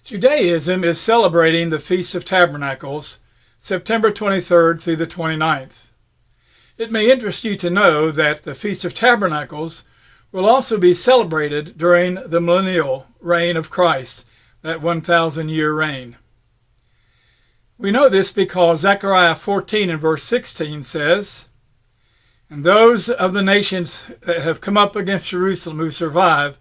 Judaism is celebrating the Feast of Tabernacles, September 23rd through the 29th. It may interest you to know that the Feast of Tabernacles will also be celebrated during the millennial reign of Christ, that 1,000-year reign. We know this because Zechariah 14 and verse 16 says, "And those of the nations that have come up against Jerusalem who survive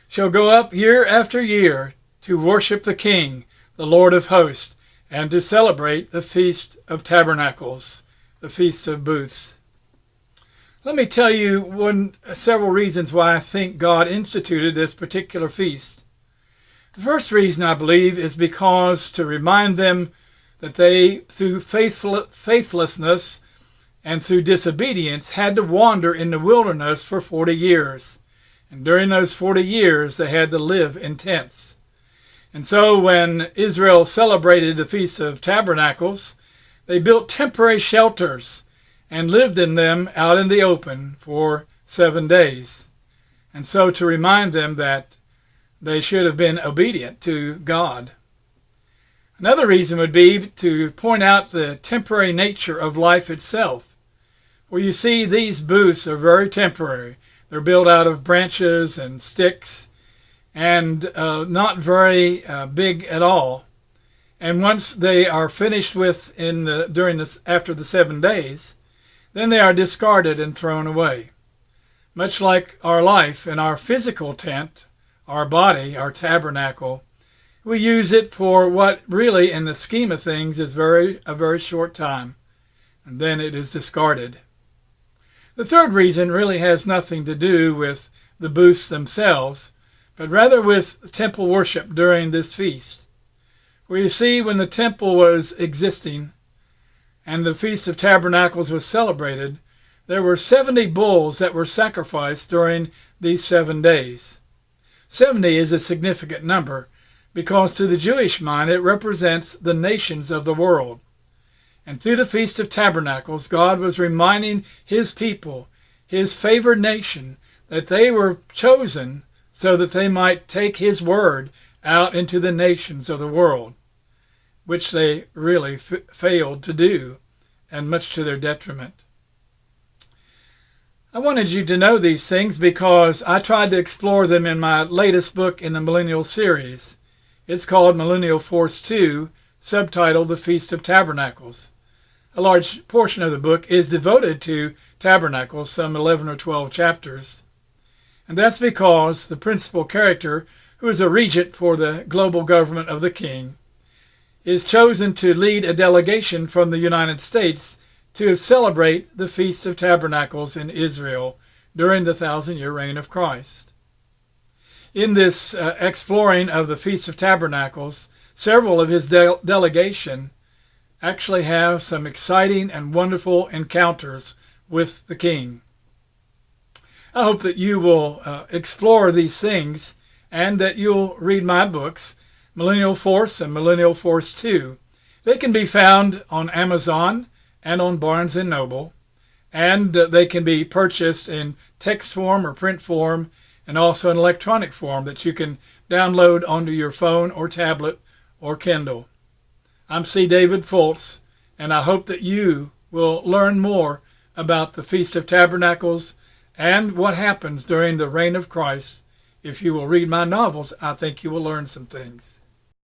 shall go up year after year to worship the King, the Lord of hosts, and to celebrate the Feast of Tabernacles, the Feast of Booths." Let me tell you several reasons why I think God instituted this particular feast. The first reason, I believe, is because to remind them that they, through faithlessness and through disobedience, had to wander in the wilderness for 40 years. And during those 40 years, they had to live in tents. And so when Israel celebrated the Feast of Tabernacles, they built temporary shelters and lived in them out in the open for 7 days. And so to remind them that they should have been obedient to God. Another reason would be to point out the temporary nature of life itself. For you see, these booths are very temporary. They're built out of branches and sticks, and not very big at all. And once they are finished with after the 7 days, then they are discarded and thrown away. Much like our life in our physical tent, our body, our tabernacle, we use it for what really, in the scheme of things, is a very short time, and then it is discarded. The third reason really has nothing to do with the booths themselves, but rather with temple worship during this feast. Where you see, when the temple was existing and the Feast of Tabernacles was celebrated, there were 70 bulls that were sacrificed during these 7 days. 70 is a significant number because to the Jewish mind it represents the nations of the world. And through the Feast of Tabernacles, God was reminding his people, his favored nation, that they were chosen so that they might take his word out into the nations of the world, which they really failed to do, and much to their detriment. I wanted you to know these things because I tried to explore them in my latest book in the Millennial series. It's called Millennial Force 2, subtitled The Feast of Tabernacles. A large portion of the book is devoted to tabernacles, some 11 or 12 chapters. And that's because the principal character, who is a regent for the global government of the king, is chosen to lead a delegation from the United States to celebrate the Feast of Tabernacles in Israel during the 1,000-year reign of Christ. In this exploring of the Feast of Tabernacles, several of his delegation actually have some exciting and wonderful encounters with the king. I hope that you will explore these things and that you'll read my books, Millennial Force and Millennial Force 2. They can be found on Amazon and on Barnes & Noble, and they can be purchased in text form or print form, and also in electronic form that you can download onto your phone or tablet or Kindle. I'm C. David Fultz, and I hope that you will learn more about the Feast of Tabernacles and what happens during the reign of Christ. If you will read my novels, I think you will learn some things.